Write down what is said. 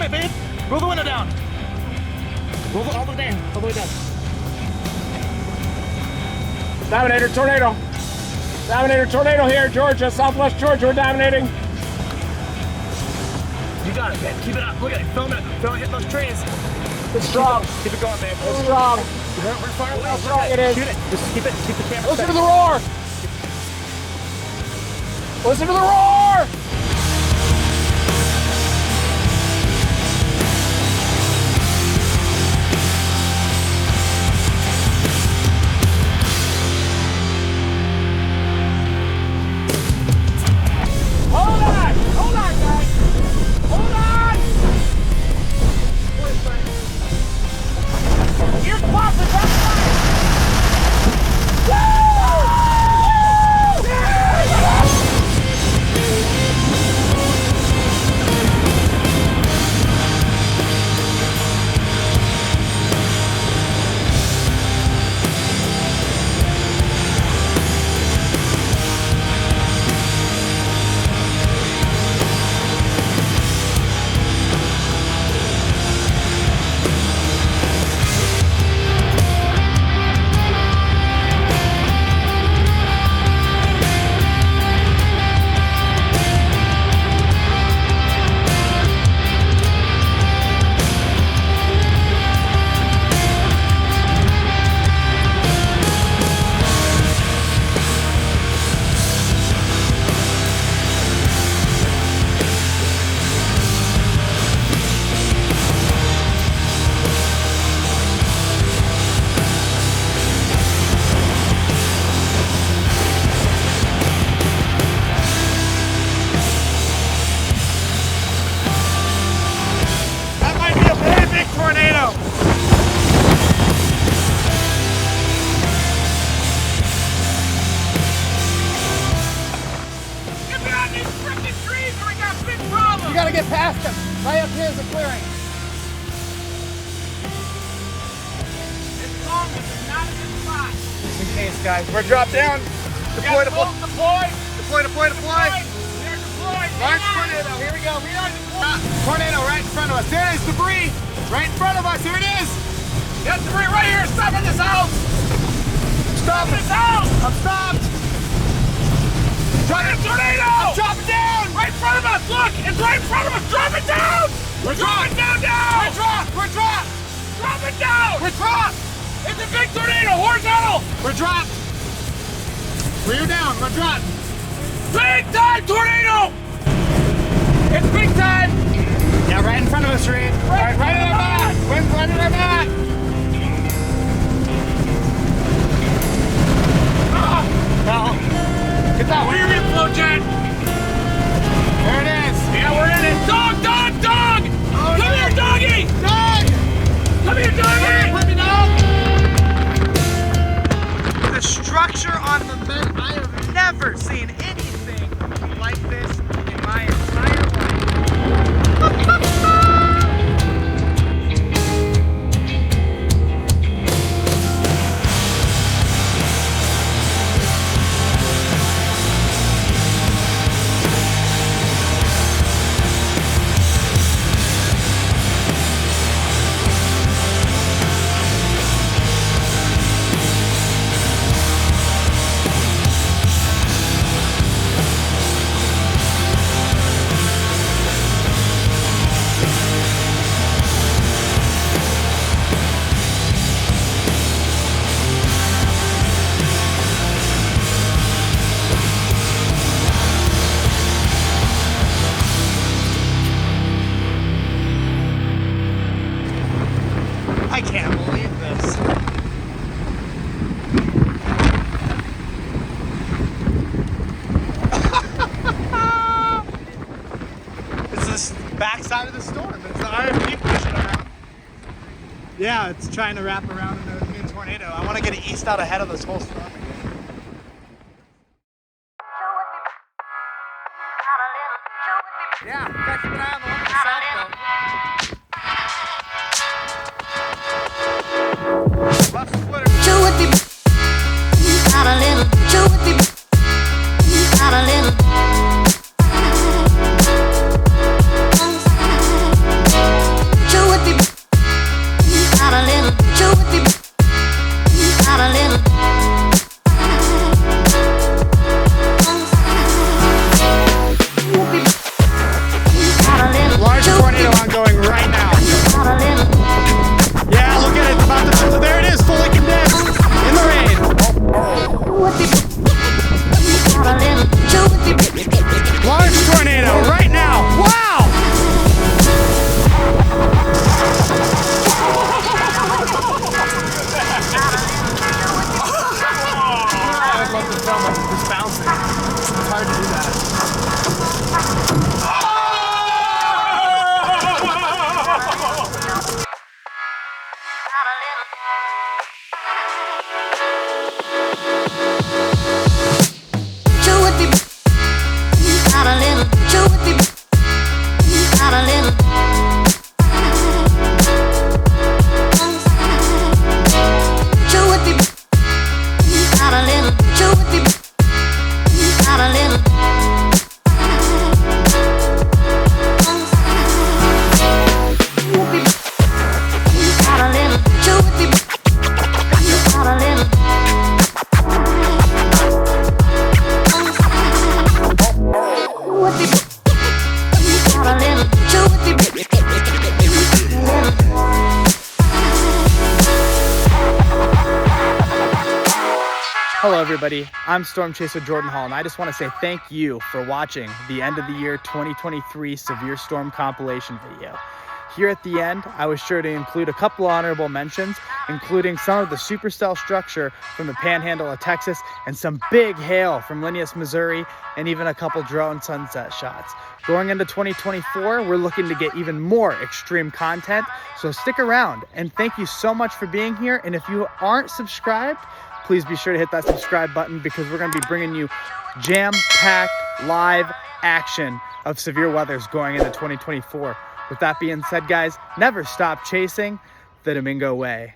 right, babe? Roll the window down. Roll it all the way down. All the way down. Dominator, tornado. Dominator, tornado here, Georgia, Southwest Georgia, we're dominating. You got it, babe. Keep it up. Look at it. Film it. Film it. Hit those trees. It's strong. Keep it going, babe. It's strong. We're far away. How strong it is. Shoot it. Just keep it. Keep the camera. Listen to the roar. Listen to the roar. Hold on, guys. Hold on. Here's popping. That's fine. Tornado! Get behind these freaking trees or we got big problems! You gotta get past them. Right up here's the clearing. This long is not a good spot. Just in case, guys. We're dropped down. Deploy, deploy. Deploy. Deploy, deploy, deploy. We are deployed. Launch tornado. Here we go. We are deployed. Tornado right in front of us. There is debris. Right in front of us, here it is! Got debris right here! Stop at this house! Stop at this house! I'm stopped! Drop it, tornado! I'm dropping down! Right in front of us! Look! It's right in front of us! Drop it down! We're dropping down now! We're dropped! We're dropped! Drop it down! We're dropped! It's a big tornado! Horizontal! We're dropped! We're down! We're dropped! Big time tornado! It's big time! Yeah, right in front of us, Reed. Right in our back. Wind's right in our back. No. Get that weird inflow jet. There it is. Yeah, we're in it. Dog, dog, dog. Oh, come here, doggy. Dog. Come here, doggy. Let me know. The structure on the bed, I have never seen anything like this in my entire life. I can't believe this. It's the back side of the storm. It's the RFP pushing around. Yeah, it's trying to wrap around in the new tornado. I want to get it east out ahead of this whole storm again. Yeah, you gotta keep an eye on the one to the south though. Left splitter. Out a little, out a little. Hello everybody, I'm Storm Chaser Jordan Hall, and I just want to say thank you for watching the end of the year 2023 Severe Storm compilation video. Here at the end, I was sure to include a couple honorable mentions, including some of the supercell structure from the Panhandle of Texas and some big hail from Linneus, Missouri, and even a couple drone sunset shots. Going into 2024, we're looking to get even more extreme content, so stick around. And thank you so much for being here. And if you aren't subscribed, please be sure to hit that subscribe button, because we're going to be bringing you jam-packed live action of severe weathers going into 2024. With that being said, guys, never stop chasing the Domingo way.